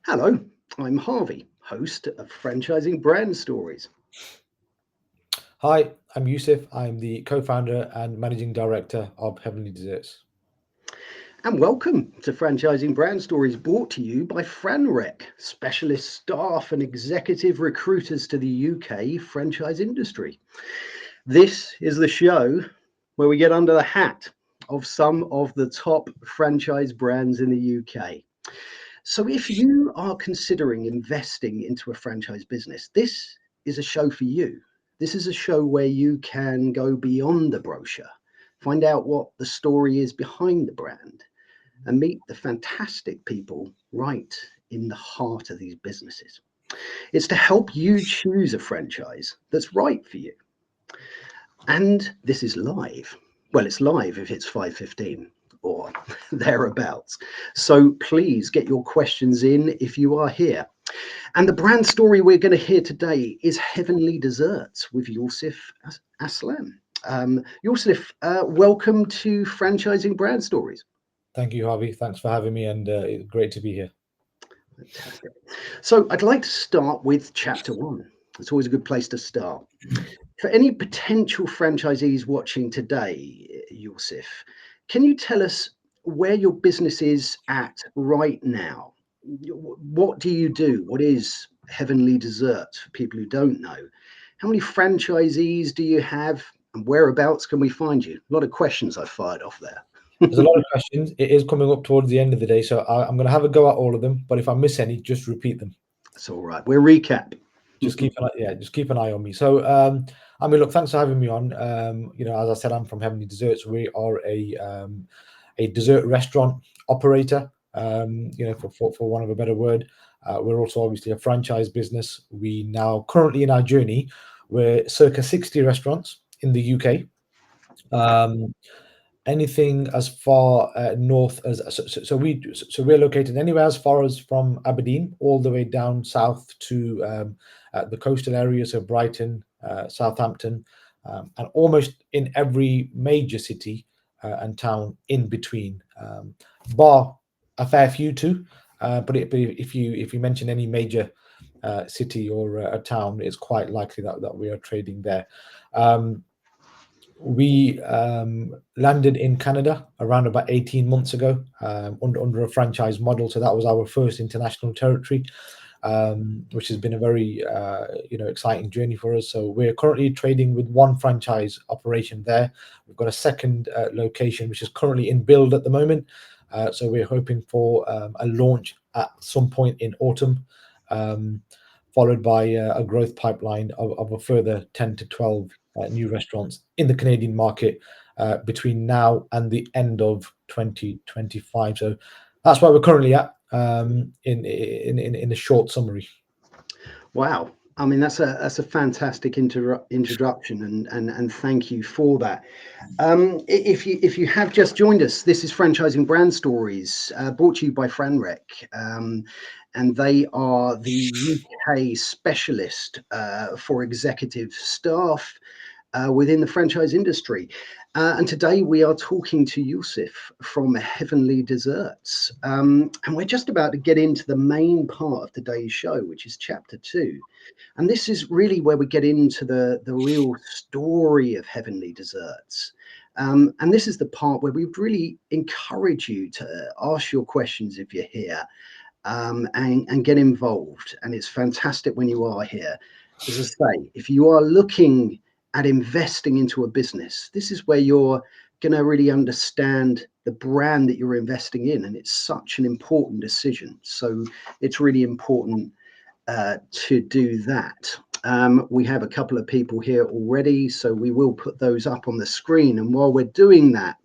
Hello, I'm Harvey, host of Franchising Brand Stories. Hi, I'm Yousif. I'm the co-founder and managing director of Heavenly Desserts. And welcome to Franchising Brand Stories, brought to you by FranRec, specialist staff and executive recruiters to the UK franchise industry. This is the show where we get under the hat of some of the top franchise brands in the UK. So if you are considering investing into a franchise business, this is a show for you. This is a show where you can go beyond the brochure, find out what the story is behind the brand, and meet the fantastic people right in the heart of these businesses. It's to help you choose a franchise that's right for you. And this is live. Well, it's live if it's 5:15 or thereabouts. So please get your questions in if you are here. And the brand story we're going to hear today is Heavenly Desserts with Yousif Aslam. Yousif, welcome to Franchising Brand Stories. Thank you, Harvey. Thanks for having me, and it's great to be here. Fantastic. So I'd like to start with chapter one. It's always a good place to start. For any potential franchisees watching today, Yousif, can you tell us where your business is at right now? What do you do? What is Heavenly Desserts for people who don't know? How many franchisees do you have? And whereabouts can we find you? A lot of questions I fired off there. There's a lot of questions. It is coming up towards the end of the day, so I'm going to have a go at all of them. But if I miss any, just repeat them. That's all right. We'll recap. Just keep an eye on me. So, I mean, look, thanks for having me on. As I said, I'm from Heavenly Desserts. We are a dessert restaurant operator. For want of a better word, we're also obviously a franchise business. We now currently in our journey, we're circa 60 restaurants in the UK. Um, Anything as far north as we're located anywhere as far as from Aberdeen all the way down south to the coastal areas of Brighton, Southampton, and almost in every major city and town in between, bar a fair few too. But if you mention any major city or a town, it's quite likely that we are trading there. Um, we landed in Canada around about 18 months ago, under a franchise model. So that was our first international territory, which has been a very exciting journey for us. So we're currently trading with one franchise operation there. We've got a second location which is currently in build at the moment. So we're hoping for a launch at some point in autumn, followed by a growth pipeline of a further 10 to 12 new restaurants in the Canadian market between now and the end of 2025. So that's where we're currently at, in a short summary. Wow. I mean, that's a fantastic introduction, and thank you for that. If you have just joined us, this is Franchising Brand Stories, brought to you by FranRec, and they are the UK specialist for executive staff within the franchise industry. And today we are talking to Yousif from Heavenly Desserts. And we're just about to get into the main part of today's show, which is chapter two. And this is really where we get into the real story of Heavenly Desserts. And this is the part where we really encourage you to ask your questions if you're here, and get involved. And it's fantastic when you are here. As I say, if you are looking at investing into a business, this is where you're going to really understand the brand that you're investing in. And it's such an important decision. So it's really important to do that. We have a couple of people here already, so we will put those up on the screen. And while we're doing that,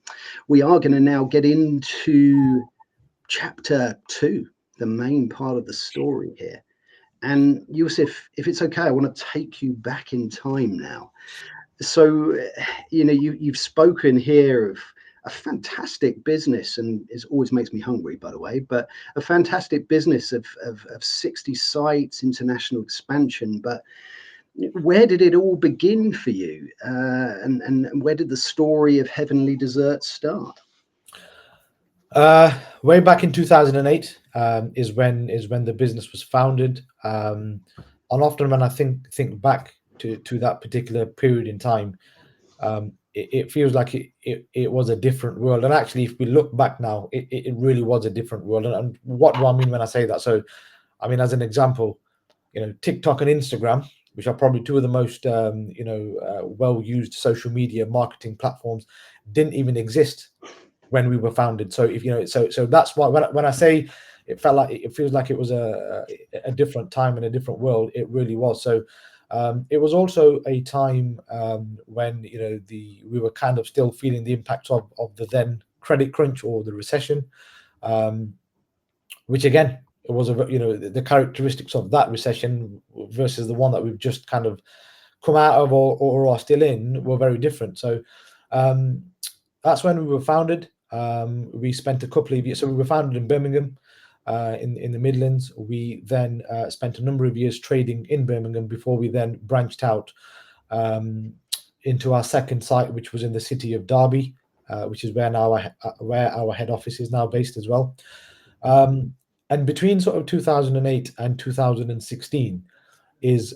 we are going to now get into chapter two, the main part of the story here. And Yousif, if it's okay, I want to take you back in time now. So, you've spoken here of a fantastic business, and it always makes me hungry, by the way, but a fantastic business of 60 sites, international expansion. But where did it all begin for you? And where did the story of Heavenly Desserts start? Way back in 2008 is when the business was founded. And often when I think back to that particular period in time, it feels like it was a different world. And actually, if we look back now, it really was a different world. And what do I mean when I say that? So, I mean, as an example, TikTok and Instagram, which are probably two of the most well-used social media marketing platforms, didn't even exist when we were founded. So if so that's why when I say it felt like it feels like it was a different time and a different world, it really was. So it was also a time when we were kind of still feeling the impact of the then credit crunch or the recession, which again, it was the characteristics of that recession versus the one that we've just kind of come out of or are still in were very different. So that's when we were founded. We spent a couple of years. So we were founded in Birmingham, in the Midlands. We then spent a number of years trading in Birmingham before we then branched out into our second site, which was in the city of Derby, which is where our head office is now based as well. And between sort of 2008 and 2016 is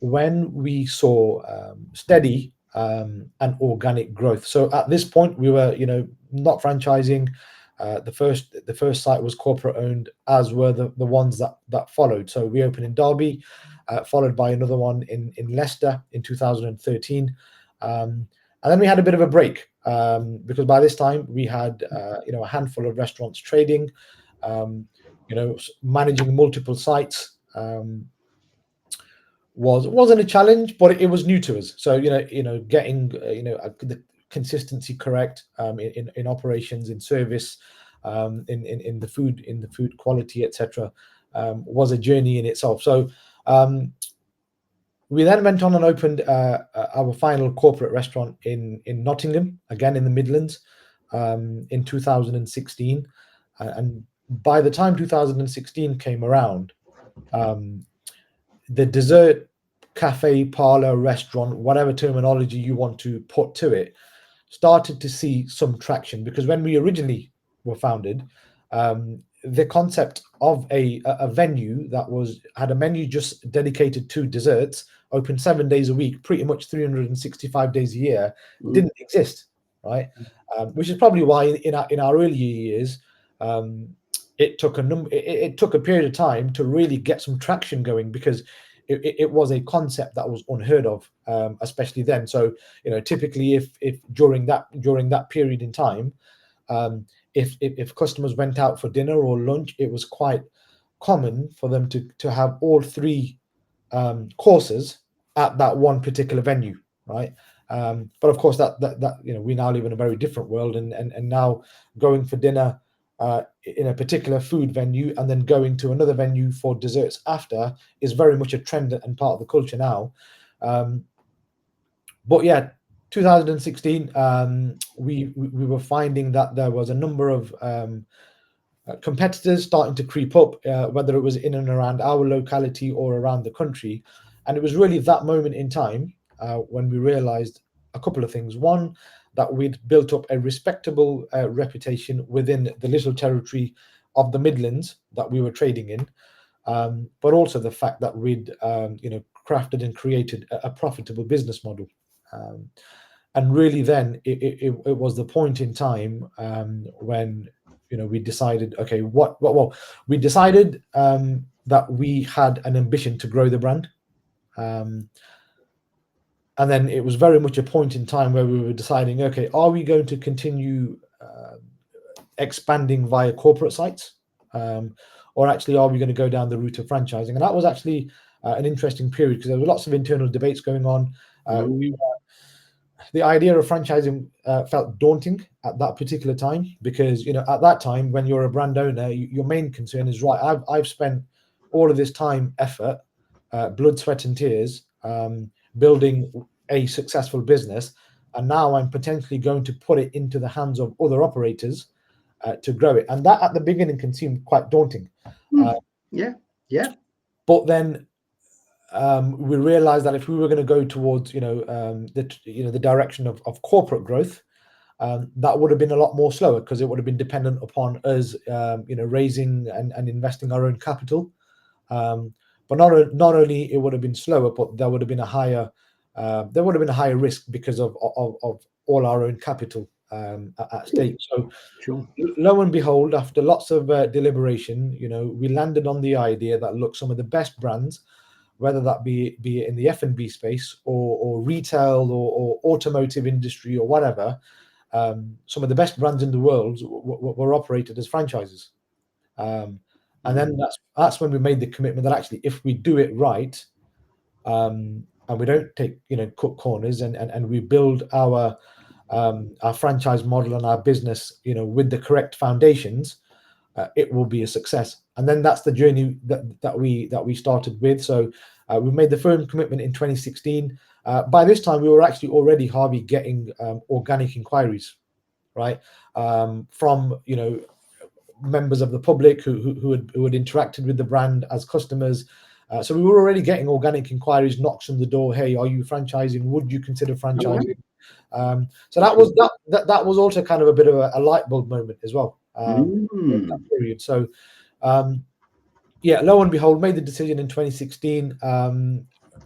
when we saw steady and organic growth. So at this point, we were, not franchising. The first site was corporate owned, as were the ones that followed. So we opened in Derby, followed by another one in Leicester in 2013, and then we had a bit of a break because by this time we had a handful of restaurants trading, managing multiple sites. Wasn't a challenge, but it was new to us. So getting the consistency correct in operations, in service, in the food quality, etc., was a journey in itself. So we then went on and opened our final corporate restaurant in Nottingham, again in the Midlands, in 2016, and by the time 2016 came around, the dessert cafe, parlor, restaurant, whatever terminology you want to put to it, started to see some traction. Because when we originally were founded, the concept of a venue that had a menu just dedicated to desserts, open 7 days a week, pretty much 365 days a year, didn't exist, right? Which is probably why in our early years, it took a period of time to really get some traction going, because it was a concept that was unheard of, especially then. So typically, if during that period in time, if customers went out for dinner or lunch, it was quite common for them to have all three courses at that one particular venue, right? But of course, that we now live in a very different world, and now going for dinner in a particular food venue and then going to another venue for desserts after is very much a trend and part of the culture now. But yeah, 2016, we were finding that there was a number of competitors starting to creep up, whether it was in and around our locality or around the country. And it was really that moment in time when we realized a couple of things. One, that we'd built up a respectable reputation within the little territory of the Midlands that we were trading in, but also the fact that we'd crafted and created a profitable business model. And really then it was the point in time when we decided, okay, we decided that we had an ambition to grow the brand. And then it was very much a point in time where we were deciding, okay, are we going to continue expanding via corporate sites? Or actually, are we going to go down the route of franchising? And that was actually an interesting period, because there were lots of internal debates going on. The idea of franchising felt daunting at that particular time, because at that time, when you're a brand owner, your main concern is, right, I've spent all of this time, effort, blood, sweat, and tears building a successful business, and now I'm potentially going to put it into the hands of other operators to grow it. And that at the beginning can seem quite daunting. Yeah. But then we realized that if we were going to go towards the direction of corporate growth, that would have been a lot more slower because it would have been dependent upon us, raising and investing our own capital. But not only it would have been slower, but there would have been a higher risk because of all our own capital at stake. So Sure. lo and behold, after lots of deliberation, we landed on the idea that, look, some of the best brands, whether that be in the F&B space or retail or automotive industry or whatever, some of the best brands in the world were operated as franchises. And then that's when we made the commitment that actually, if we do it right, and we don't take cut corners, and we build our franchise model and our business with the correct foundations, it will be a success. And then that's the journey that we started with. So we made the firm commitment in 2016. By this time, we were actually already, Harvey, getting organic inquiries, right, from members of the public who had interacted with the brand as customers. So we were already getting organic inquiries, knocks on the door. Hey, are you franchising? Would you consider franchising? So that was also kind of a bit of a light bulb moment as well. That period. So lo and behold, made the decision in 2016,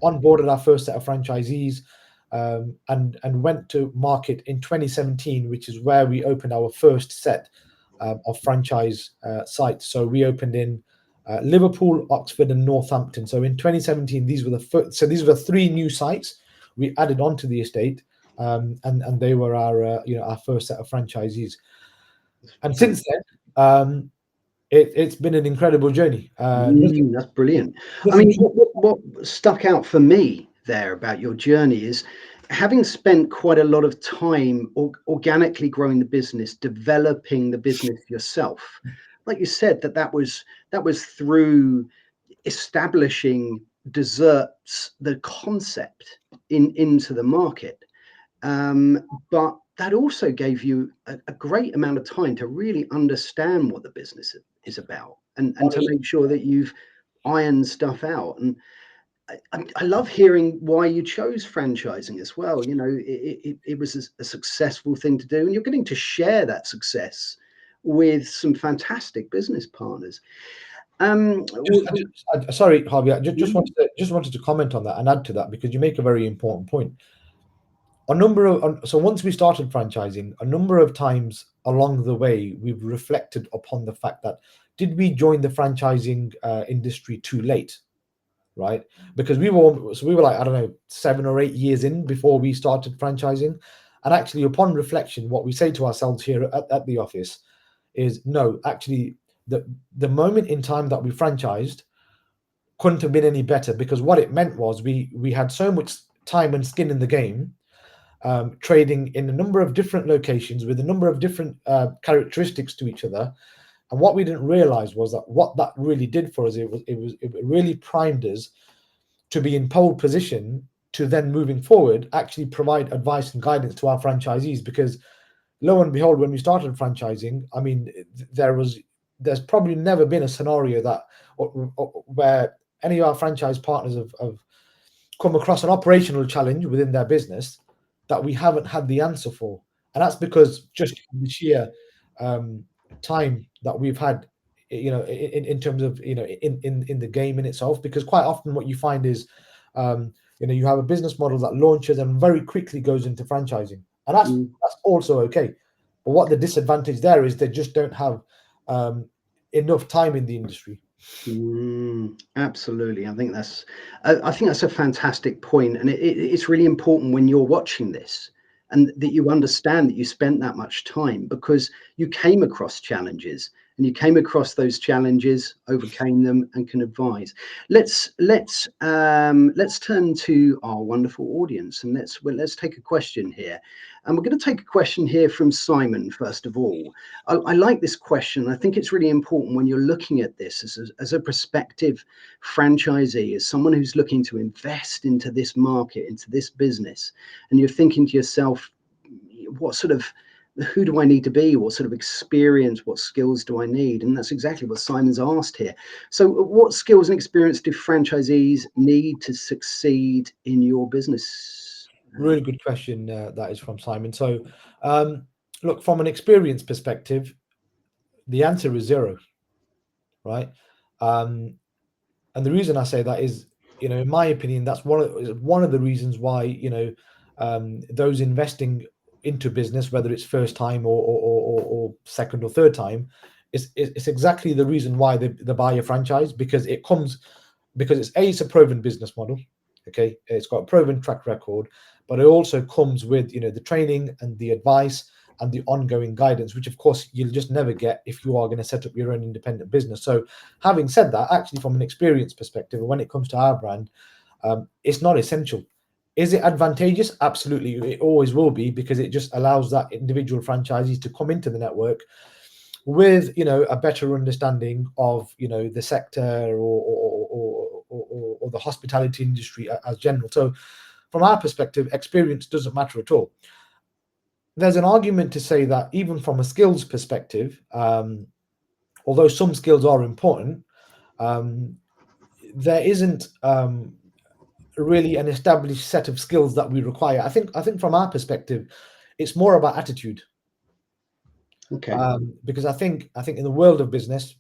onboarded our first set of franchisees, and went to market in 2017, which is where we opened our first set of franchise sites. So we opened in Liverpool, Oxford, and Northampton. So in 2017, these were the three new sites we added onto the estate, and they were our first set of franchisees. And since then, it's been an incredible journey. That's brilliant. I mean, what stuck out for me there about your journey is, having spent quite a lot of time organically growing the business, developing the business yourself. Like you said, that was through establishing desserts, the concept into the market. But that also gave you a great amount of time to really understand what the business is about, and to make sure that you've ironed stuff out. And I love hearing why you chose franchising as well. It was a successful thing to do, and you're getting to share that success with some fantastic business partners. Sorry, Harvey, I just wanted to comment on that and add to that, because you make a very important point. So once we started franchising, a number of times along the way, we've reflected upon the fact that, did we join the franchising industry too late? Right? Because we were like, I don't know, 7 or 8 years in before we started franchising. And actually, upon reflection, what we say to ourselves here at the office is, no, actually, the moment in time that we franchised couldn't have been any better, because what it meant was we had so much time and skin in the game, trading in a number of different locations with a number of different characteristics to each other. And what we didn't realize was that what that really did for us, it really primed us to be in pole position to then, moving forward, actually provide advice and guidance to our franchisees. Because lo and behold, when we started franchising, I mean, there's probably never been a scenario that where any of our franchise partners have come across an operational challenge within their business that we haven't had the answer for. And that's because just the sheer time that we've had, in terms of, in the game in itself. Because quite often what you find is, you have a business model that launches and very quickly goes into franchising, and that's also okay. But what the disadvantage there is, they just don't have enough time in the industry. Absolutely. I think that's a fantastic point, and it's really important when you're watching this, and that you understand that you spent that much time because you came across challenges, and you came across those challenges, overcame them, and can advise. Let's turn to our wonderful audience, and let's take a question here. And we're going to take a question here from Simon, first of all. I like this question. I think it's really important when you're looking at this as a prospective franchisee, as someone who's looking to invest into this market, into this business, and you're thinking to yourself, who do I need to be? What sort of experience, what skills do I need? And that's exactly what Simon's asked here. So what skills and experience do franchisees need to succeed in your business? Really good question. That is from Simon. So look, from an experience perspective, the answer is zero, right? And the reason I say that is, in my opinion, that's one of the reasons why, those investing into business, whether it's first time or second or third time, it's exactly the reason why they buy a franchise, because it's a proven business model. Okay, it's got a proven track record, but it also comes with the training and the advice and the ongoing guidance, which of course you'll just never get if you are going to set up your own independent business. So having said that, actually from an experience perspective, when it comes to our brand, it's not essential. Is it advantageous? Absolutely, it always will be, because it just allows that individual franchisee to come into the network with a better understanding of the sector or the hospitality industry as general. So from our perspective, experience doesn't matter at all. There's an argument to say that even from a skills perspective, although some skills are important, there isn't really an established set of skills that we require. I think from our perspective, it's more about attitude. Okay. Because I think in the world of business,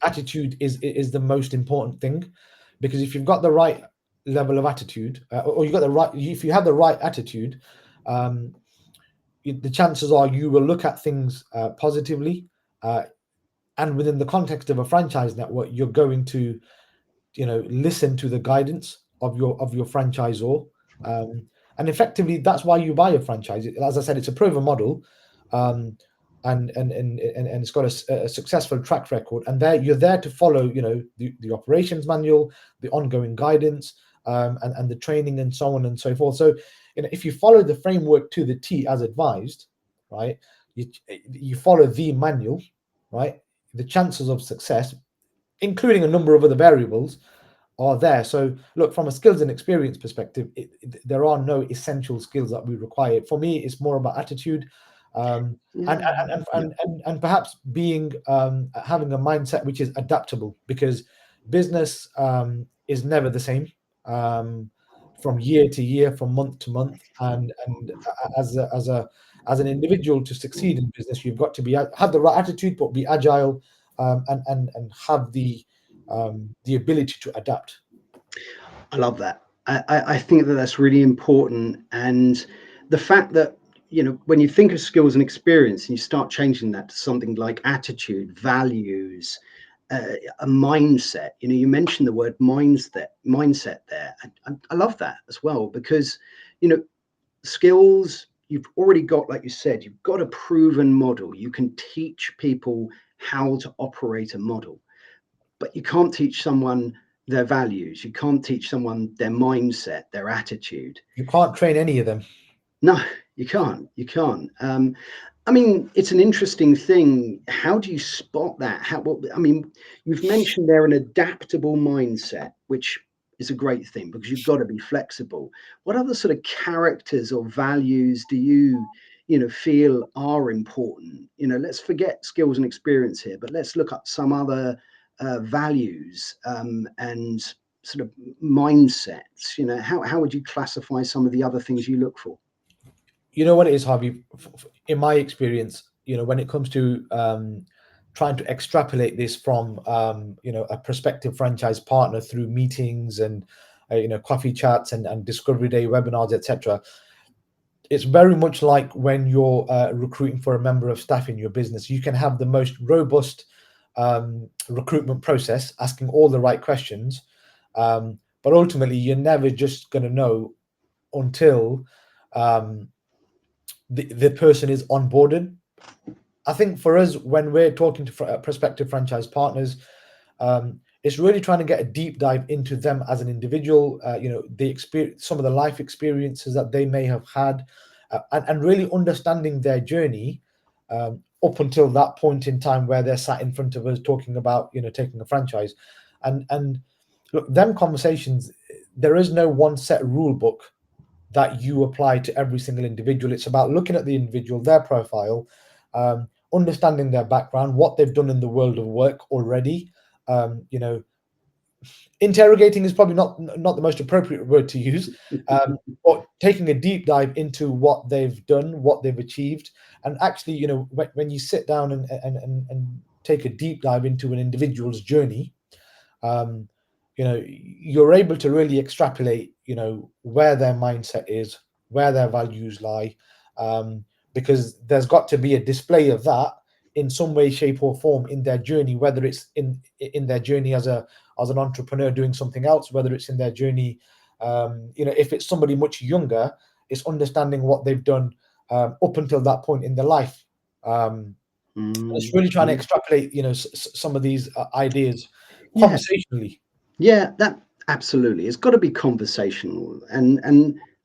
attitude is the most important thing. Because if you've got the right level of attitude, or if you have the right attitude, the chances are you will look at things positively, and within the context of a franchise network, you're going to listen to the guidance of your franchisor, and effectively that's why you buy a franchise. As I said, it's a proven model, and it's got a successful track record, and you're there to follow the operations manual, the ongoing guidance, and the training, and so on and so forth. So if you follow the framework to the T as advised, right, you follow the manual, right, the chances of success, including a number of other variables, are there. So look, from a skills and experience perspective, there are no essential skills that we require. For me, it's more about attitude, and perhaps being having a mindset which is adaptable, because business is never the same from year to year, from month to month, and as an individual, to succeed in business, you've got to have the right attitude, but be agile, and have the ability to adapt. I love that. I think that that's really important, and the fact that when you think of skills and experience, and you start changing that to something like attitude, values, a mindset. You mentioned the word mindset there. I love that as well, because skills, you've already got, like you said, you've got a proven model. You can teach people how to operate a model, but you can't teach someone their values. You can't teach someone their mindset, their attitude. You can't train any of them. No, you can't. I mean, it's an interesting thing. How do you spot that? You've mentioned there an adaptable mindset, which is a great thing, because you've got to be flexible. What other sort of characters or values do you feel are important? Let's forget skills and experience here, but let's look at some other values, and sort of mindsets. How would you classify some of the other things you look for? You know what it is, Harvey? In my experience, when it comes to trying to extrapolate this from a prospective franchise partner through meetings and coffee chats and discovery day webinars, etc., it's very much like when you're recruiting for a member of staff in your business. You can have the most robust recruitment process, asking all the right questions, but ultimately you're never just going to know until the person is onboarded. I think for us, when we're talking to prospective franchise partners, it's really trying to get a deep dive into them as an individual, the experience, some of the life experiences that they may have had, and really understanding their journey up until that point in time where they're sat in front of us talking about taking a franchise. And look, them conversations, there is no one set rule book that you apply to every single individual. It's about looking at the individual, their profile, understanding their background, what they've done in the world of work already, interrogating is probably not the most appropriate word to use, but taking a deep dive into what they've done, what they've achieved, and actually, you know, when you sit down and take a deep dive into an individual's journey, you know, you're able to really extrapolate, you know, where their mindset is, where their values lie, because there's got to be a display of that in some way, shape, or form in their journey, whether it's in their journey as an entrepreneur doing something else, whether it's in their journey, you know, if it's somebody much younger, it's understanding what they've done up until that point in their life. It's really trying to extrapolate, you know, some of these ideas Yeah, conversationally. yeah, that absolutely. It's got to be conversational, and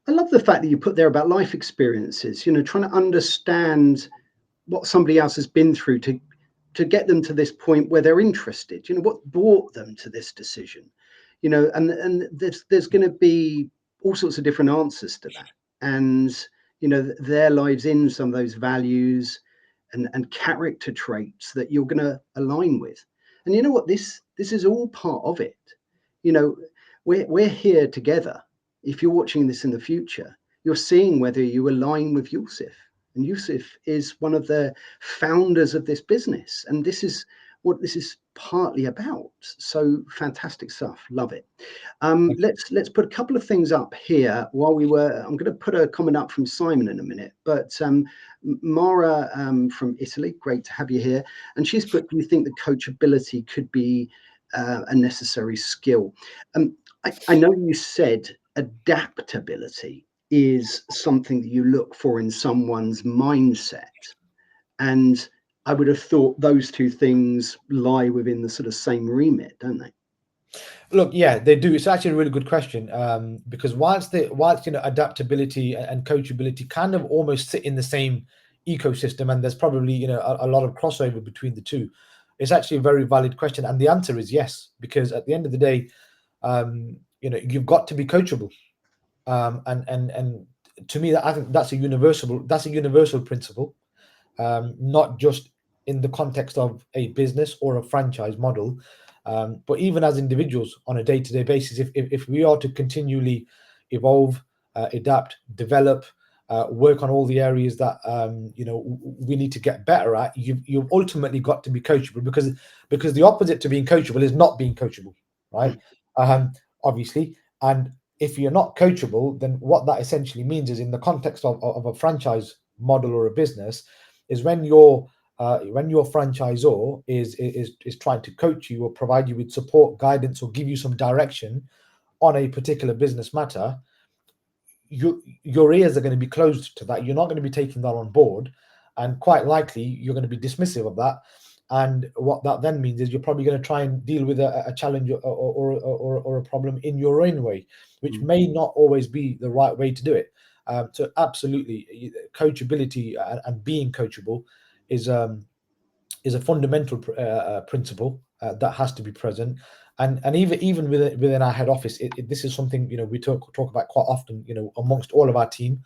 I love the fact that you put there about life experiences. You know, trying to understand what somebody else has been through to get them to this point where they're interested. You know, what brought them to this decision. You know, and there's going to be all sorts of different answers to that, and you know, their lives in some of those values and character traits that you're going to align with. And you know what, this is all part of it. You know, we're here together. If you're watching this in the future, you're seeing whether you align with Yousif. And Yousif is one of the founders of this business, and this is what this is partly about. So fantastic stuff, love it. Let's put a couple of things up here while we were. I'm going to put a comment up from Simon in a minute, but Mara from Italy, great to have you here. And she's put, do you think that coachability could be a necessary skill? I know you said adaptability is something that you look for in someone's mindset, and I would have thought those two things lie within the sort of same remit, don't they? Look, yeah, they do. It's actually a really good question, because whilst you know, adaptability and coachability kind of almost sit in the same ecosystem, and there's probably, you know, a lot of crossover between the two. It's actually a very valid question, and the answer is yes, because at the end of the day, you know, you've got to be coachable, and to me, I think that's a universal principle, not just in the context of a business or a franchise model, but even as individuals on a day-to-day basis. If we are to continually evolve, adapt, develop, work on all the areas that you know, we need to get better at, you've ultimately got to be coachable, because the opposite to being coachable is not being coachable, right? Obviously, and if you're not coachable, then what that essentially means is, in the context of a franchise model or a business, is when your franchisor is trying to coach you or provide you with support, guidance, or give you some direction on a particular business matter, your ears are going to be closed to that. You're not going to be taking that on board, and quite likely you're going to be dismissive of that. And what that then means is you're probably going to try and deal with a challenge or a problem in your own way, which may not always be the right way to do it. So absolutely, coachability and being coachable is a fundamental principle that has to be present. And even within our head office, this is something, you know, we talk about quite often, you know, amongst all of our team,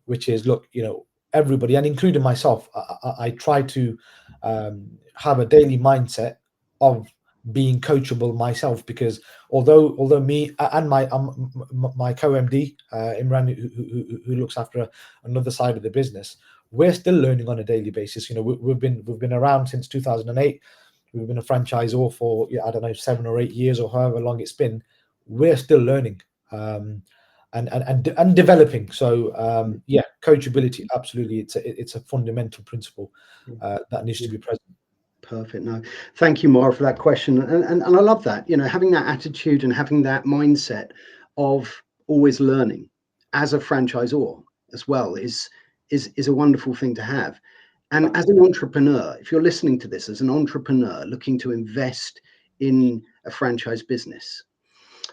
which is, look, you know, everybody, and including myself, I try to have a daily mindset of being coachable myself, because although me and my co-MD Imran, who looks after another side of the business, we're still learning on a daily basis. You know, we've been around since 2008. We've been a franchisor for, I don't know, 7 or 8 years, or however long it's been. We're still learning, and developing. So yeah, coachability, absolutely, it's a fundamental principle that needs to be present. Perfect. No, thank you, Mara, for that question. And I love that, you know, having that attitude and having that mindset of always learning as a franchisor as well is a wonderful thing to have. And as an entrepreneur, if you're listening to this as an entrepreneur looking to invest in a franchise business,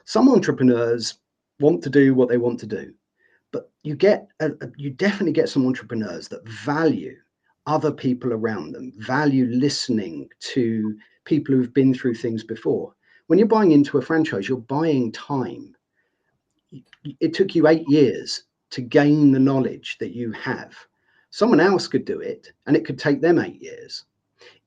some entrepreneurs want to do what they want to do, but you definitely get some entrepreneurs that value other people around them, value listening to people who've been through things before. When you're buying into a franchise, you're buying time. It took you 8 years to gain the knowledge that you have. Someone else could do it, and it could take them 8 years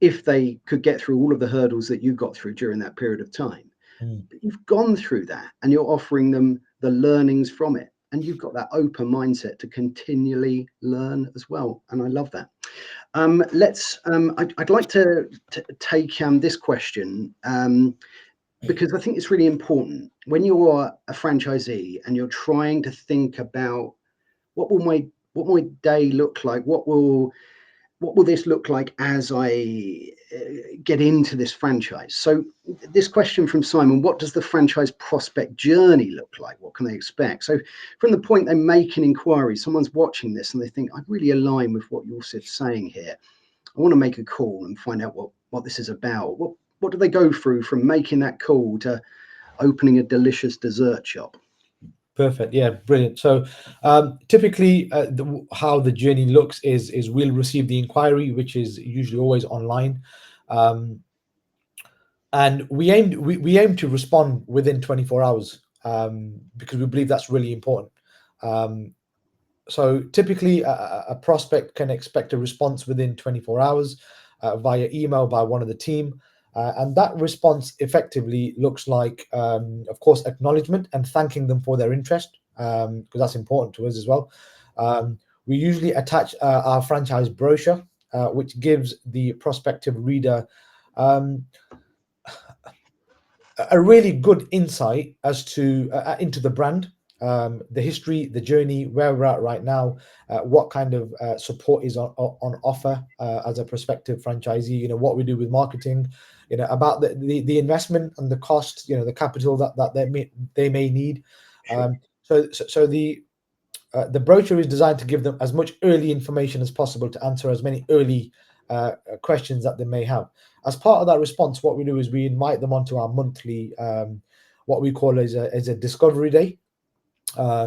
if they could get through all of the hurdles that you got through during that period of time. But you've gone through that and you're offering them the learnings from it. And you've got that open mindset to continually learn as well. And I love that. I'd like to take this question because I think it's really important when you're a franchisee and you're trying to think about what will my day look like? What will this look like as I get into this franchise? So this question from Simon, what does the franchise prospect journey look like? What can they expect? So from the point they make an inquiry, someone's watching this and they think, I really align with what Yousif's saying here. I want to make a call and find out what this is about. What do they go through from making that call to opening a delicious dessert shop? Perfect. Yeah, brilliant. So typically how the journey looks is we'll receive the inquiry, which is usually always online. And we aim to respond within 24 hours because we believe that's really important. So typically a prospect can expect a response within 24 hours via email by one of the team. And that response effectively looks like, of course, acknowledgement and thanking them for their interest, because that's important to us as well. We usually attach our franchise brochure, which gives the prospective reader a really good insight as to into the brand, the history, the journey, where we're at right now, what kind of support is on offer as a prospective franchisee, what we do with marketing, about the investment and the cost, the capital that they may need. Sure. So the brochure is designed to give them as much early information as possible to answer as many early questions that they may have. As part of that response, what we do is we invite them onto our monthly, what we call as a discovery day,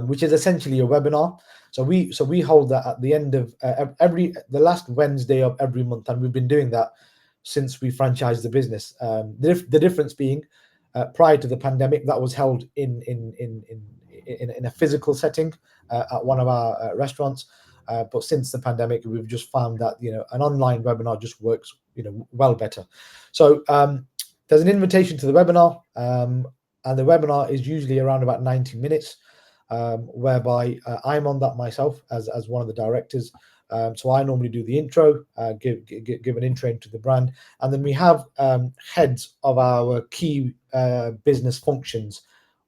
which is essentially a webinar. So we hold that at the end of the last Wednesday of every month, and we've been doing that since we franchised the business. The difference being, prior to the pandemic, that was held in a physical setting at one of our restaurants. But since the pandemic, we've just found that an online webinar just works well better. So there's an invitation to the webinar, and the webinar is usually around about 90 minutes, whereby I'm on that myself as one of the directors. So I normally do the intro, give an intro into the brand, and then we have heads of our key business functions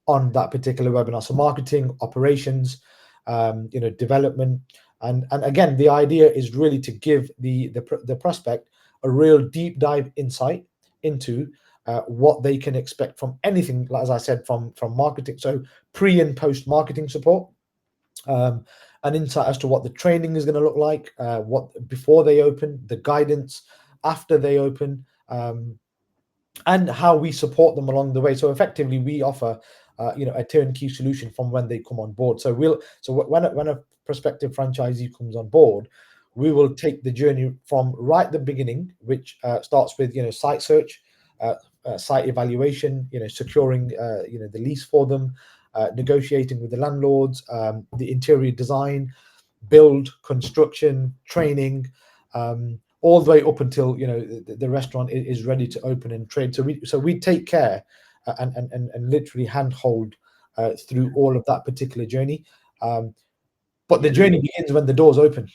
on that particular webinar. So marketing, operations, development, and again, the idea is really to give the prospect a real deep dive insight into what they can expect from anything, as I said, from marketing. So pre and post marketing support, an insight as to what the training is going to look like, what before they open, the guidance after they open, and how we support them along the way. So effectively, we offer a turnkey solution from when they come on board. So when a prospective franchisee comes on board, we will take the journey from right at the beginning, which starts with site search, site evaluation, securing the lease for them, negotiating with the landlords, the interior design, build, construction, training, all the way up until the restaurant is ready to open and trade. So we take care and literally handhold through all of that particular journey. But the journey begins when the doors open.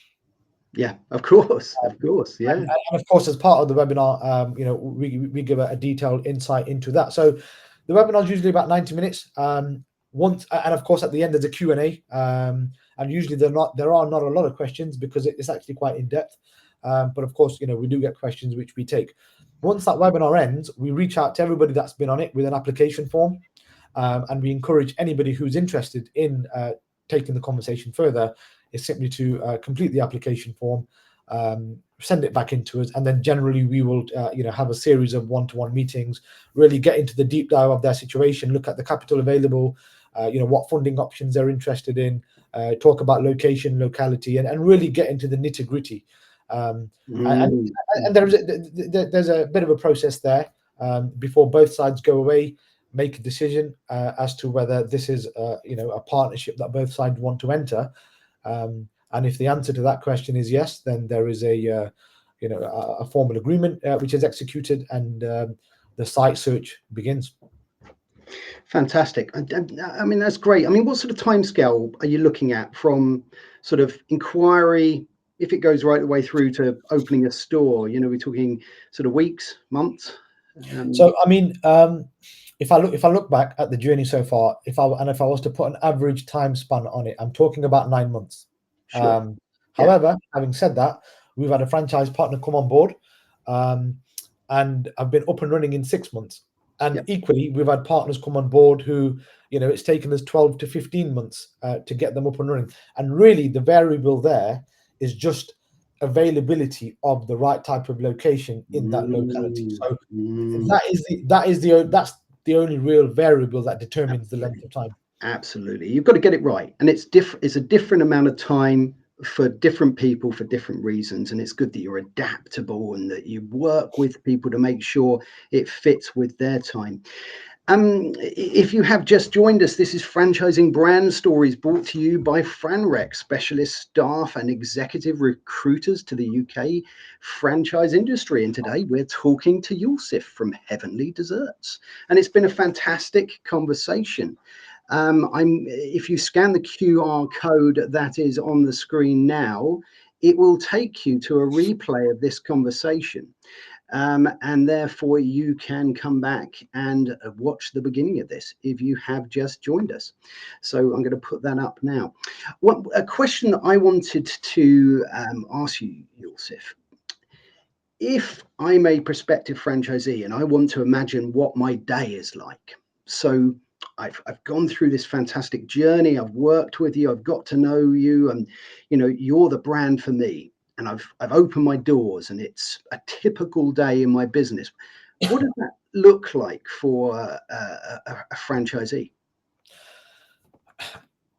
Yeah, of course, yeah. And of course, as part of the webinar, we give a detailed insight into that. So the webinar is usually about 90 minutes. And of course, at the end there's a Q&A, and usually there are not a lot of questions because it's actually quite in depth. But of course, we do get questions which we take. Once that webinar ends, we reach out to everybody that's been on it with an application form, and we encourage anybody who's interested in taking the conversation further is simply to complete the application form, send it back into us, and then generally we will have a series of one-to-one meetings, really get into the deep dive of their situation, look at the capital available, what funding options they're interested in, talk about location, locality, and really get into the nitty-gritty. And there's a bit of a process there before both sides go away, make a decision as to whether this is a partnership that both sides want to enter. And if the answer to that question is yes, then there is a formal agreement which is executed, and the site search begins. Fantastic. I mean, that's great. I mean, what sort of timescale are you looking at from sort of inquiry, if it goes right the way through to opening a store? You know, we're talking sort of weeks, months. So I mean, if I look back at the journey so far, if I was to put an average time span on it, I'm talking about 9 months. Sure. Yeah. However, having said that, we've had a franchise partner come on board, and I've been up and running in 6 months. And Yeah. equally, we've had partners come on board who, it's taken us 12 to 15 months to get them up and running. And really, the variable there is just availability of the right type of location in that locality. So that's the only real variable that determines the length of time. Absolutely. You've got to get it right. And it's different. It's a different amount of time for different people for different reasons. And it's good that you're adaptable and that you work with people to make sure it fits with their time. If you have just joined us, this is Franchising Brand Stories, brought to you by FranRec, specialist staff and executive recruiters to the UK franchise industry. And today we're talking to Yousif from Heavenly Desserts. And it's been a fantastic conversation. If you scan the QR code that is on the screen now, it will take you to a replay of this conversation. And therefore you can come back and watch the beginning of this if you have just joined us. So I'm going to put that up now. A question that I wanted to ask you, Yousif. If I'm a prospective franchisee and I want to imagine what my day is like, so I've gone through this fantastic journey, I've worked with you, I've got to know you, and you're the brand for me, and I've opened my doors, and it's a typical day in my business. What does that look like for a franchisee?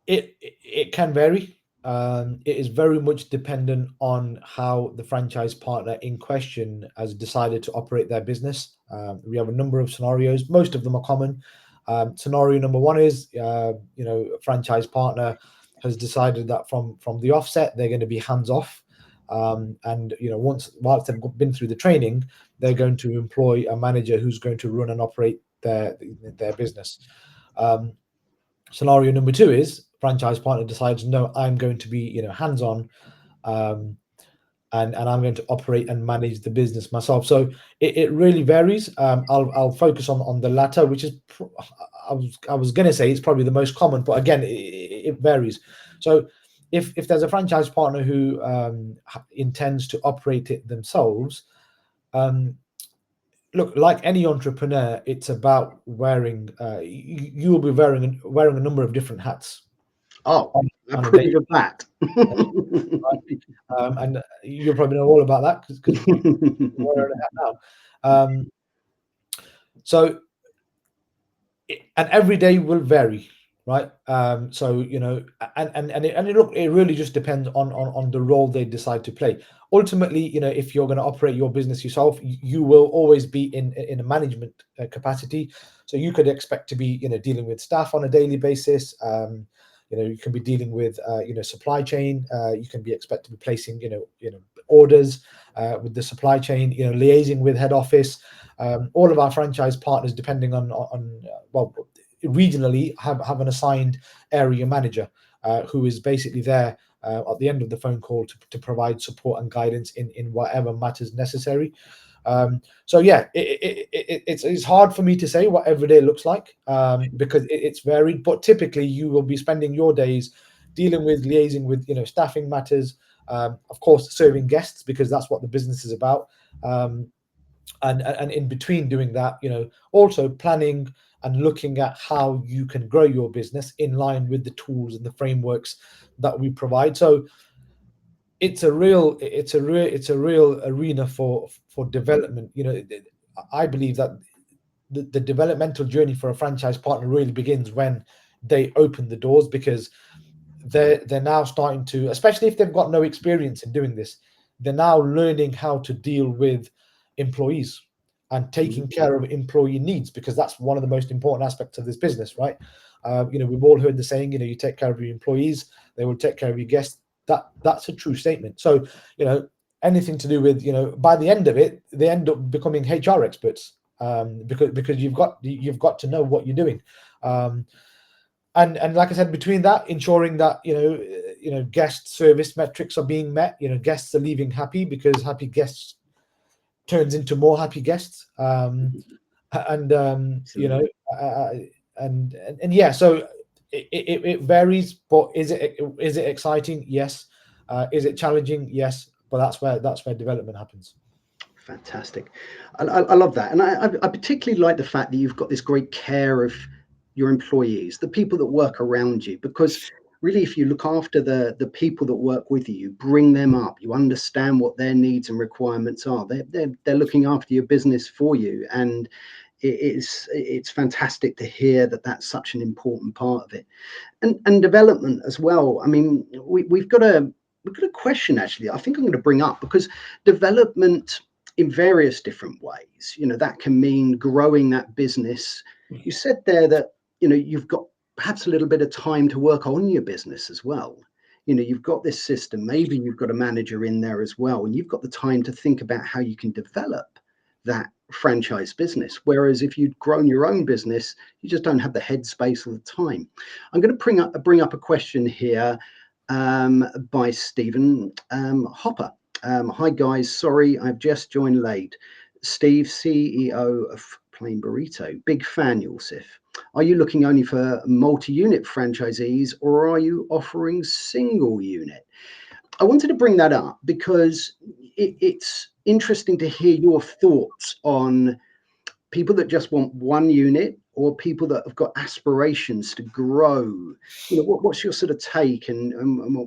It can vary. It is very much dependent on how the franchise partner in question has decided to operate their business. We have a number of scenarios. Most of them are common. Scenario number one is, a franchise partner has decided that from the offset they're going to be hands off, and whilst they've been through the training, they're going to employ a manager who's going to run and operate their business. Scenario number two is franchise partner decides, no, I'm going to be hands on, and I'm going to operate and manage the business myself. So it really varies. I'll focus on the latter, which is I was going to say it's probably the most common, but again, it varies. So if there's a franchise partner who intends to operate it themselves, look, like any entrepreneur, it's about wearing. You will be wearing a number of different hats. Oh, I approve of that. And you'll probably know all about that because you're wearing a hat now. So, and every day will vary, right? So it really just depends on the role they decide to play. Ultimately, if you're going to operate your business yourself, you will always be in a management capacity. So you could expect to be dealing with staff on a daily basis. You can be dealing with supply chain. You can be expected to be placing orders with the supply chain. Liaising with head office. All of our franchise partners, depending on regionally, have an assigned area manager who is basically there at the end of the phone call to provide support and guidance in whatever matters necessary. So yeah, it's hard for me to say what every day looks like because it's varied. But typically, you will be spending your days dealing with liaising with staffing matters, of course, serving guests because that's what the business is about. And in between doing that, also planning and looking at how you can grow your business in line with the tools and the frameworks that we provide. So it's a real arena for development. I believe that the developmental journey for a franchise partner really begins when they open the doors, because they're now starting to, especially if they've got no experience in doing this, they're now learning how to deal with employees and taking care of employee needs, because that's one of the most important aspects of this business, right? We've all heard the saying, you take care of your employees, they will take care of your guests. That's a true statement. So, anything to do with, by the end of it, they end up becoming HR experts. because you've got to know what you're doing. And like I said, between that, ensuring that guest service metrics are being met, guests are leaving happy, because happy guests turns into more happy guests. And yeah, so it varies, but is it exciting? Yes. Is it challenging? Yes. But that's where development happens. Fantastic. I love that. And I particularly like the fact that you've got this great care of your employees, the people that work around you, because really, if you look after the people that work with you, bring them up, you understand what their needs and requirements are. They're looking after your business for you. And it's fantastic to hear that that's such an important part of it. And development as well. I mean, we've got a question, actually, I think I'm going to bring up, because development in various different ways, that can mean growing that business. You said there that you've got perhaps a little bit of time to work on your business as well. You've got this system, maybe you've got a manager in there as well, and you've got the time to think about how you can develop that franchise business. Whereas if you'd grown your own business, you just don't have the headspace or the time. I'm going to bring up a question here by Stephen Hopper. Hi guys, sorry I've just joined late. Steve, CEO of Plain Burrito, big fan, Yousif. Are you looking only for multi-unit franchisees, or are you offering single unit? I wanted to bring that up because it's interesting to hear your thoughts on people that just want one unit, or people that have got aspirations to grow. What's your sort of take, and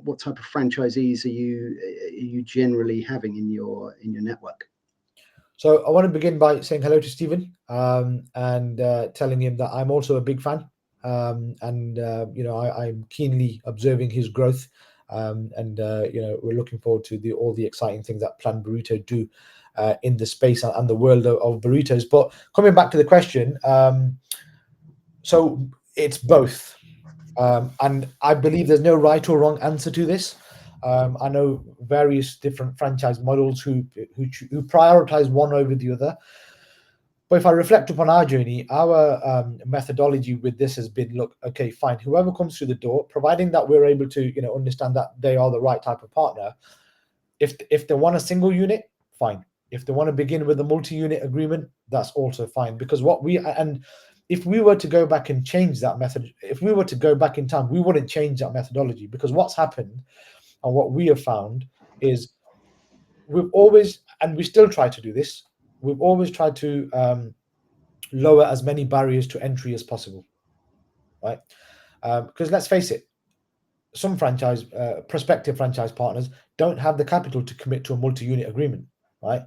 what type of franchisees are you generally having in your network? So I want to begin by saying hello to Stephen, and telling him that I'm also a big fan, and I'm keenly observing his growth, and we're looking forward to all the exciting things that Plan Burrito do in the space and the world of burritos. But coming back to the question, so it's both, and I believe there's no right or wrong answer to this. I know various different franchise models who prioritize one over the other. But if I reflect upon our journey, our methodology with this has been, look, okay, fine, whoever comes through the door, providing that we're able to understand that they are the right type of partner. If they want a single unit, fine. If they want to begin with a multi-unit agreement, that's also fine. Because if we were to go back and change that method, if we were to go back in time, we wouldn't change that methodology, because what's happened and what we have found is we've always, and we still try to do this, we've always tried to lower as many barriers to entry as possible, right? Because let's face it, some prospective franchise partners don't have the capital to commit to a multi-unit agreement, right?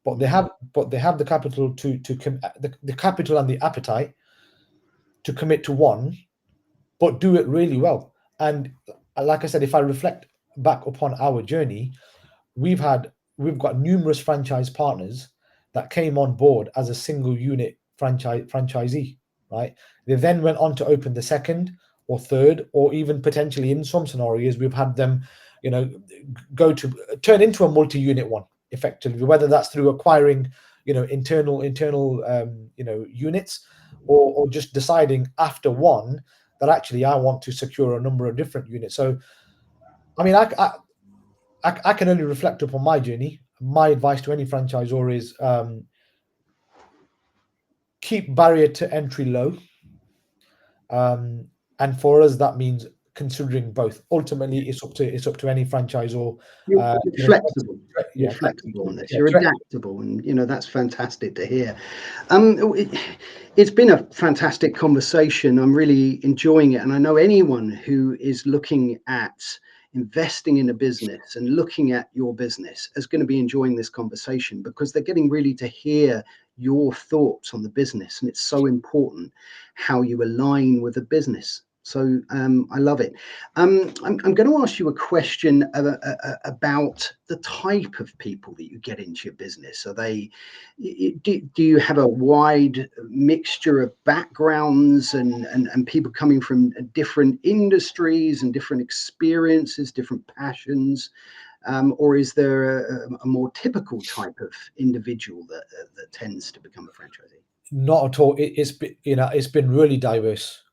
But they have the capital the capital and the appetite to commit to one, but do it really well. And like I said, if I reflect back upon our journey, we've got numerous franchise partners that came on board as a single unit franchisee, right? They then went on to open the second or third, or even potentially in some scenarios, we've had them, turn into a multi-unit one effectively, whether that's through acquiring, internal units, or just deciding after one that actually I want to secure a number of different units. So, I mean, I can only reflect upon my journey. My advice to any franchisor is keep barrier to entry low. And for us, that means considering both. Ultimately, it's up to any franchisor. You're flexible. You're Yeah, flexible on this. You're adaptable, and that's fantastic to hear. It's been a fantastic conversation. I'm really enjoying it, and I know anyone who is looking at investing in a business and looking at your business is going to be enjoying this conversation, because they're getting really to hear your thoughts on the business, and it's so important how you align with the business. So I love it. I'm going to ask you a question about the type of people that you get into your business. Are they? Do you have a wide mixture of backgrounds and people coming from different industries and different experiences, different passions? or is there a more typical type of individual that tends to become a franchisee? Not at all. It's been really diverse.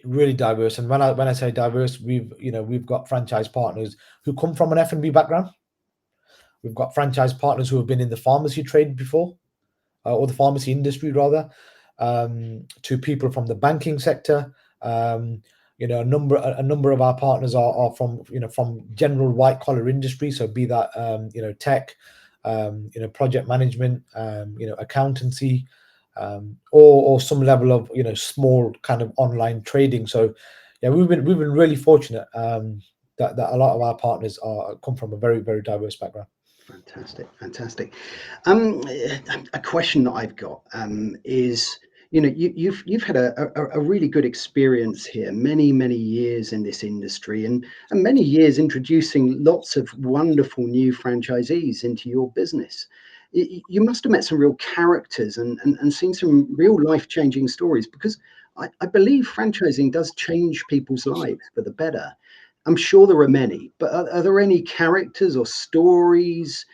Really diverse. And when I say diverse, we've got franchise partners who come from an F&B background. We've got franchise partners who have been in the pharmacy trade before, or the pharmacy industry rather, to people from the banking sector. A number of our partners are from general white collar industry. So be that tech, project management, accountancy, or some level of small kind of online trading. So yeah, we've been really fortunate that a lot of our partners come from a very, very diverse background. Fantastic. A question that I've got is, you've had a really good experience here, many years in this industry, and many years introducing lots of wonderful new franchisees into your business. You must have met some real characters and seen some real life-changing stories, because I believe franchising does change people's lives for the better. I'm sure there are many, but are there any characters or stories,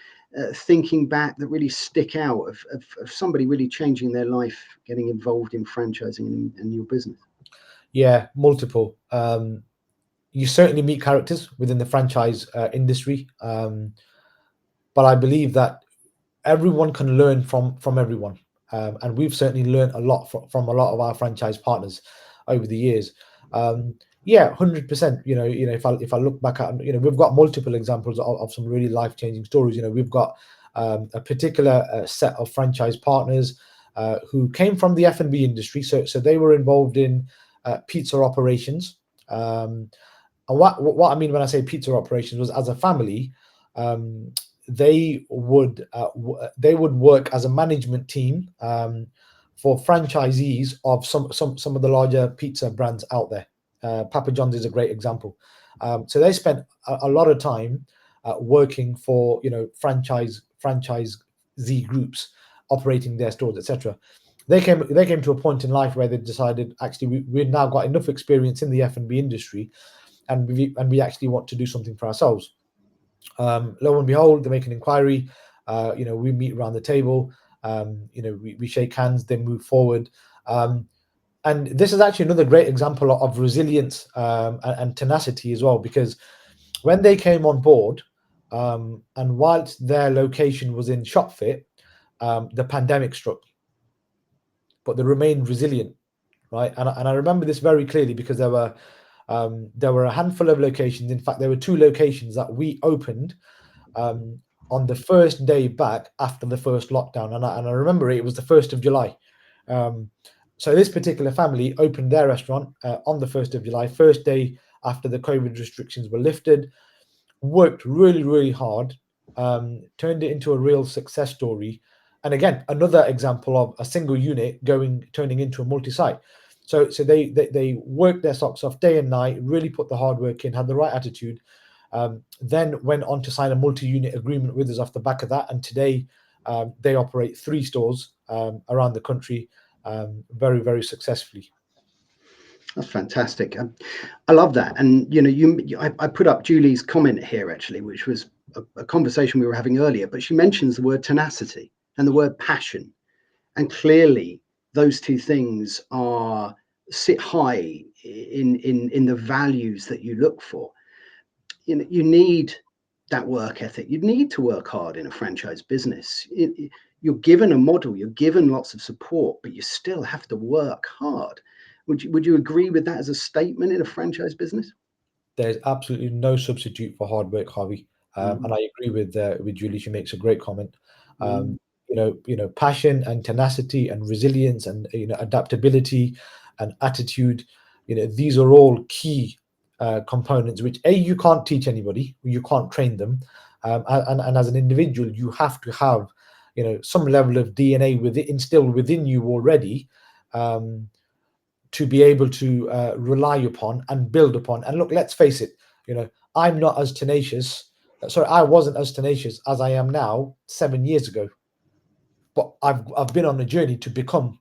thinking back, that really stick out of somebody really changing their life, getting involved in franchising and your business? Yeah, multiple. You certainly meet characters within the franchise industry, but I believe that everyone can learn from everyone, and we've certainly learned a lot from a lot of our franchise partners over the years. Yeah, 100%. If I look back at, we've got multiple examples of some really life-changing stories. We've got a particular set of franchise partners who came from the F&B industry, so they were involved in pizza operations. And what I mean when I say pizza operations was, as a family, they would work as a management team for franchisees of some of the larger pizza brands out there. Papa John's is a great example. So they spent a lot of time working for franchisee groups, operating their stores, etc. They came to a point in life where they decided, actually we've now got enough experience in the F&B industry, and we actually want to do something for ourselves. Lo and behold, they make an inquiry. We meet around the table. We shake hands, then move forward. And this is actually another great example of resilience and tenacity as well, because when they came on board, and whilst their location was in Shopfit, the pandemic struck, but they remained resilient, right? And I remember this very clearly, because there were a handful of locations. In fact, there were 2 locations that we opened on the first day back after the first lockdown, and I remember it was the 1st of July. So this particular family opened their restaurant on the 1st of July, first day after the COVID restrictions were lifted. Worked really, really hard, turned it into a real success story. And again, another example of a single unit turning into a multi-site. So they worked their socks off day and night, really put the hard work in, had the right attitude, then went on to sign a multi-unit agreement with us off the back of that. And today they operate 3 stores around the country, very, very successfully. That's fantastic. I love that. And I put up Julie's comment here, actually, which was a conversation we were having earlier, but she mentions the word tenacity and the word passion, and clearly those 2 things sit high in the values that you look for. You need that work ethic. You need to work hard in a franchise business. You're given a model, you're given lots of support, but you still have to work hard. Would you agree with that as a statement in a franchise business? There's absolutely no substitute for hard work, Harvey. And I agree with Julie. She makes a great comment. Passion and tenacity and resilience and adaptability and attitude. These are all key components which you can't teach anybody, you can't train them, and as an individual, you have to have some level of DNA instilled within you already, to be able to rely upon and build upon. And look, let's face it, I'm not as tenacious. Sorry, I wasn't as tenacious as I am now 7 years ago, but I've been on a journey to become,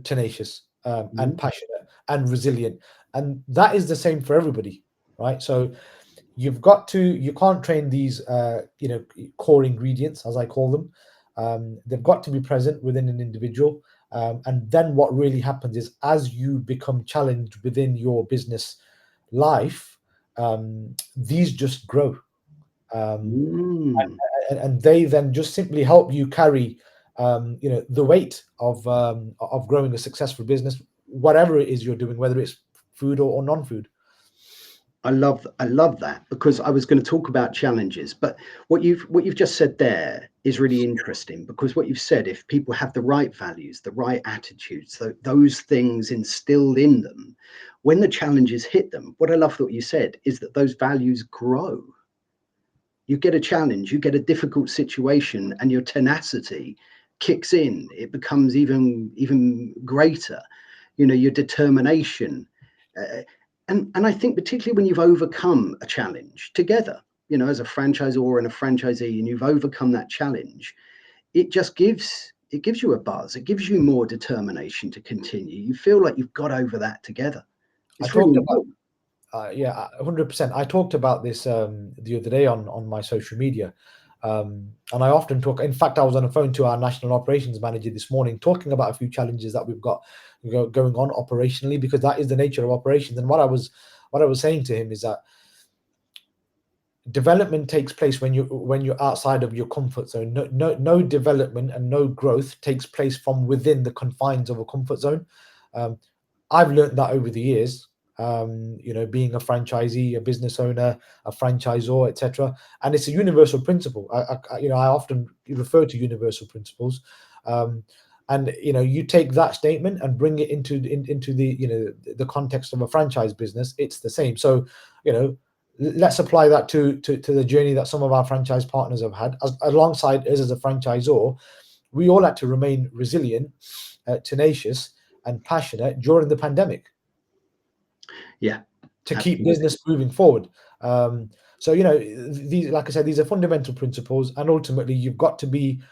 tenacious and passionate and resilient, and that is the same for everybody, right? So you can't train these core ingredients, as I call them. They've got to be present within an individual. And then what really happens is, as you become challenged within your business life, these just grow. And they then just simply help you carry the weight of growing a successful business, whatever it is you're doing, whether it's food or non-food. I love that, because I was going to talk about challenges, but what you've just said there is really interesting, because what you've said, if people have the right values, the right attitudes, those things instilled in them, when the challenges hit them, what I love what you said is that those values grow. You get a challenge, you get a difficult situation, and your tenacity kicks in. It becomes even greater. Your determination. And I think particularly when you've overcome a challenge together, as a franchisor and a franchisee, and you've overcome that challenge, it gives you a buzz. It gives you more determination to continue. You feel like you've got over that together. It's really important. 100%. I talked about this the other day on my social media. And I often talk, in fact, I was on the phone to our national operations manager this morning, talking about a few challenges that we've got going on operationally, because that is the nature of operations. And what I was saying to him is that development takes place when you're outside of your comfort zone. No development and no growth takes place from within the confines of a comfort zone. I've learned that over the years. Being a franchisee, a business owner, a franchisor, etc. And it's a universal principle. I often refer to universal principles. And you take that statement and bring it into the context of a franchise business. It's the same. So let's apply that to the journey that some of our franchise partners have had. Alongside us as a franchisor, we all had to remain resilient, tenacious, and passionate during the pandemic. Yeah, to keep business moving forward. So these, like I said, these are fundamental principles, and ultimately you've got to be,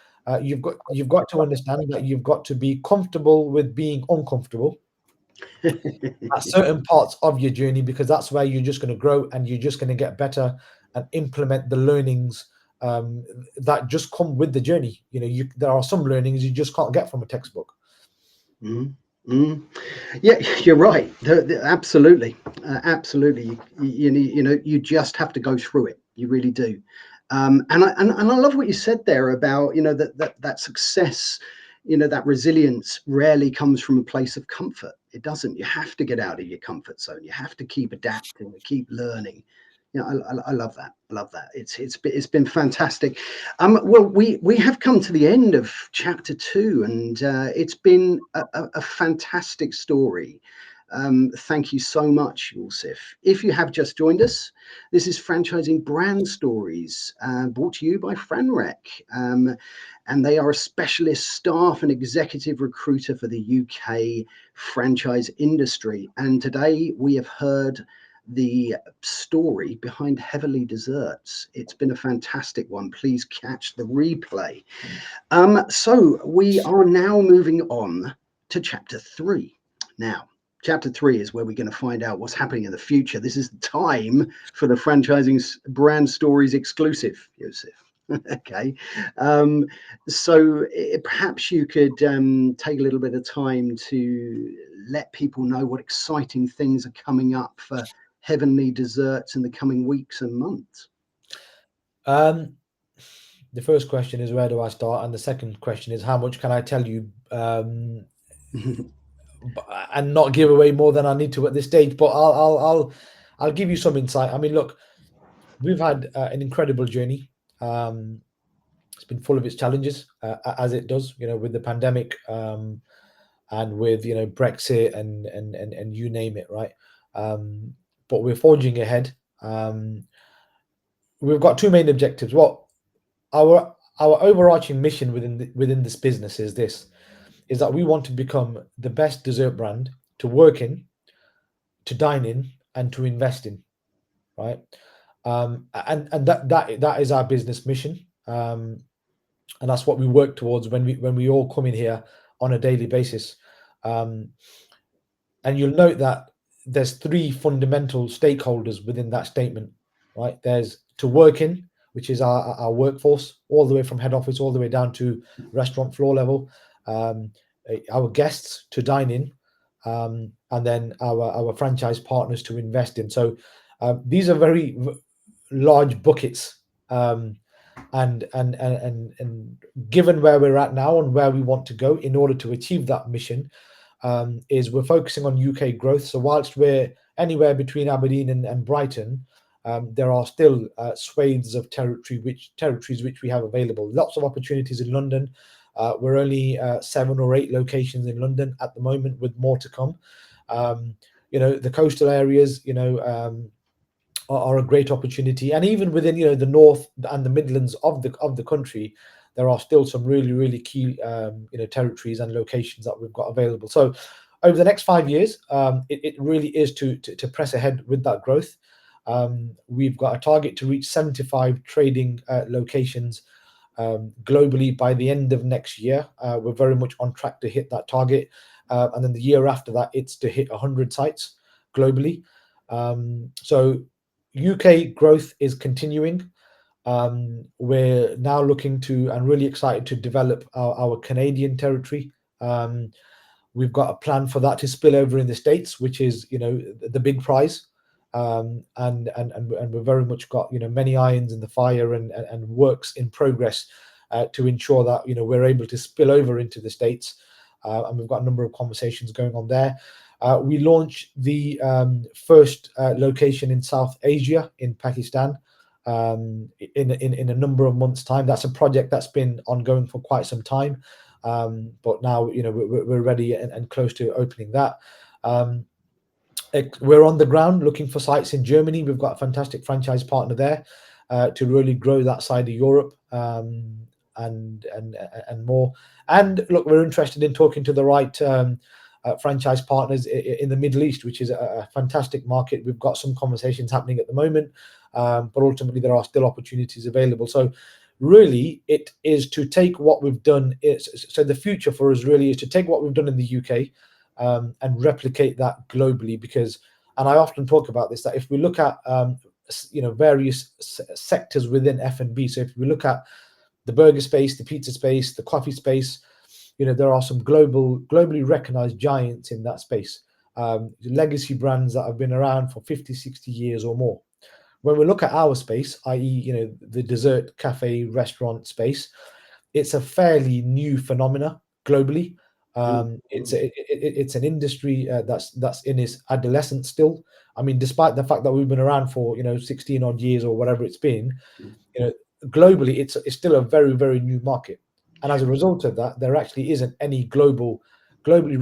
you've got to understand that you've got to be comfortable with being uncomfortable at certain parts of your journey, because that's where you're just going to grow and you're just going to get better and implement the learnings that just come with the journey. There are some learnings you just can't get from a textbook. Yeah, you're right. Absolutely, absolutely. You just have to go through it. You really do. And I love what you said there about that success. That resilience rarely comes from a place of comfort. It doesn't. You have to get out of your comfort zone. You have to keep adapting, keep learning. I love that. I love that. It's been fantastic. Well, we have come to the end of chapter 2, and it's been a fantastic story. Thank you so much, Yousif. If you have just joined us, this is Franchising Brand Stories, brought to you by FranRec. And they are a specialist staff and executive recruiter for the UK franchise industry. And today we have heard the story behind Heavenly Desserts. It's been a fantastic one. Please catch the replay. So we are now moving on to chapter 3. Now, chapter 3 is where we're going to find out what's happening in the future. This is the time for the Franchising Brand Stories exclusive, Yousif. Okay. So perhaps you could take a little bit of time to let people know what exciting things are coming up for Heavenly Desserts in the coming weeks and months. The first question is, where do I start? And the second question is, how much can I tell you and not give away more than I need to at this stage? But I'll give you some insight. I mean, look, we've had an incredible journey. It's been full of its challenges, as it does, with the pandemic and with Brexit and you name it, right? But we're forging ahead. We've got two main objectives. Our overarching mission within this business is that we want to become the best dessert brand to work in, to dine in, and to invest in, right? And that is our business mission, and that's what we work towards when we all come in here on a daily basis. And you'll note that there's 3 fundamental stakeholders within that statement. right? There's to work in, which is our workforce, all the way from head office all the way down to restaurant floor level. Our guests to dine in, and then our franchise partners to invest in. So these are very large buckets, and given where we're at now and where we want to go in order to achieve that mission, is we're focusing on UK growth. So whilst we're anywhere between Aberdeen and Brighton, there are still swathes of territories which we have available. Lots of opportunities in London. We're only 7 or 8 locations in London at the moment, with more to come. The coastal areas, are a great opportunity, and even within the north and the Midlands of the country, there are still some really key territories and locations that we've got available. So over the next 5 years, it really is to press ahead with that growth. We've got a target to reach 75 trading locations globally by the end of next year. We're very much on track to hit that target, and then the year after that, it's to hit 100 sites globally. So UK growth is continuing. We're now looking to and really excited to develop our Canadian territory. We've got a plan for that to spill over in the States, which is the big prize. And we've very much got many irons in the fire and works in progress to ensure that we're able to spill over into the States. And we've got a number of conversations going on there. We launched the first location in South Asia, in Pakistan, in a number of months' time. That's a project that's been ongoing for quite some time, but now we're ready and close to opening that. We're on the ground looking for sites in Germany. We've got a fantastic franchise partner there to really grow that side of Europe, and more. And look, we're interested in talking to the right franchise partners in the Middle East, which is a fantastic market. We've got some conversations happening at the moment, but ultimately there are still opportunities available. So really, it is to take what we've done. So the future for us really is to take what we've done in the UK and replicate that globally. Because, and I often talk about this, that if we look at various sectors within F&B, so if we look at the burger space, the pizza space, the coffee space, there are some globally recognized giants in that space, legacy brands that have been around for 50, 60 years or more. When we look at our space, i.e., the dessert, cafe, restaurant space, it's a fairly new phenomena globally. It's an industry that's in its adolescence still. I mean, despite the fact that we've been around for 16 odd years or whatever it's been, globally it's still a very, very new market. And as a result of that, there actually isn't any globally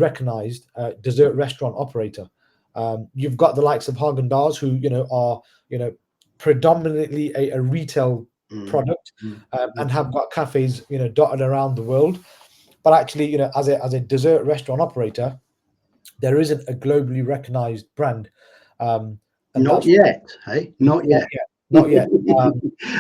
recognized dessert restaurant operator. You've got the likes of Haagen-Dazs, who are predominantly a retail product, and have got cafes dotted around the world. But actually, as a dessert restaurant operator, there isn't a globally recognized brand. Not yet, hey? Not yet. Not yet.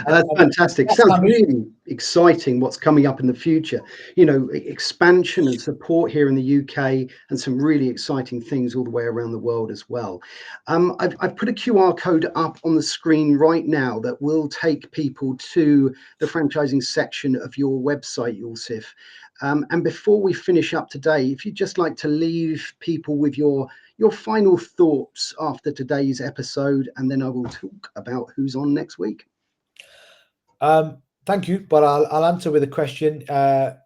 That's fantastic. Sounds really exciting what's coming up in the future. Expansion and support here in the UK, and some really exciting things all the way around the world as well. I've put a QR code up on the screen right now that will take people to the franchising section of your website, Yousif. And before we finish up today, if you'd just like to leave people with your final thoughts after today's episode, and then I will talk about who's on next week. Thank you, but I'll answer with a question.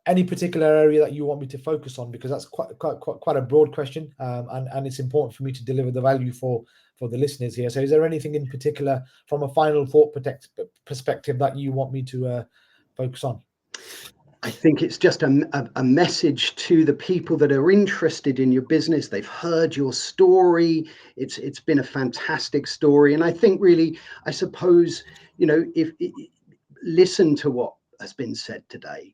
Any particular area that you want me to focus on, because that's quite a broad question, and it's important for me to deliver the value for the listeners here. So, is there anything in particular from a final thought perspective that you want me to focus on? I think it's just a message to the people that are interested in your business. They've heard your story. It's been a fantastic story, and I think really, I suppose, if listen to what has been said today,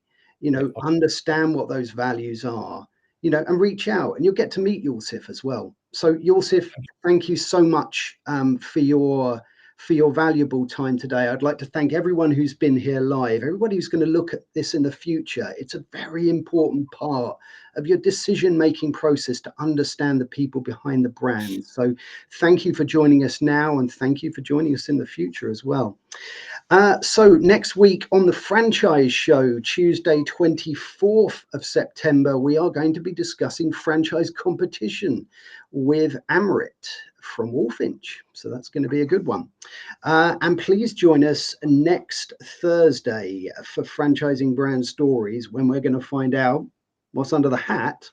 understand what those values are, and reach out, and you'll get to meet Yousif as well. So Yousif, thank you so much for your for your valuable time today. I'd like to thank everyone who's been here live, everybody who's going to look at this in the future. It's a very important part of your decision-making process to understand the people behind the brand. So thank you for joining us now, and thank you for joining us in the future as well. So next week on the Franchise Show, Tuesday, 24th of September, we are going to be discussing franchise competition with Amrit from Wolfinch. So that's going to be a good one. And please join us next Thursday for Franchising Brand Stories, when we're going to find out what's under the hat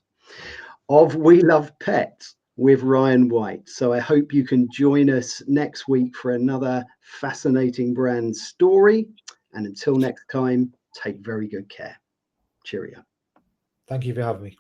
of We Love Pets with Ryan White. So I hope you can join us next week for another fascinating brand story. And until next time, take very good care. Cheerio. Thank you for having me.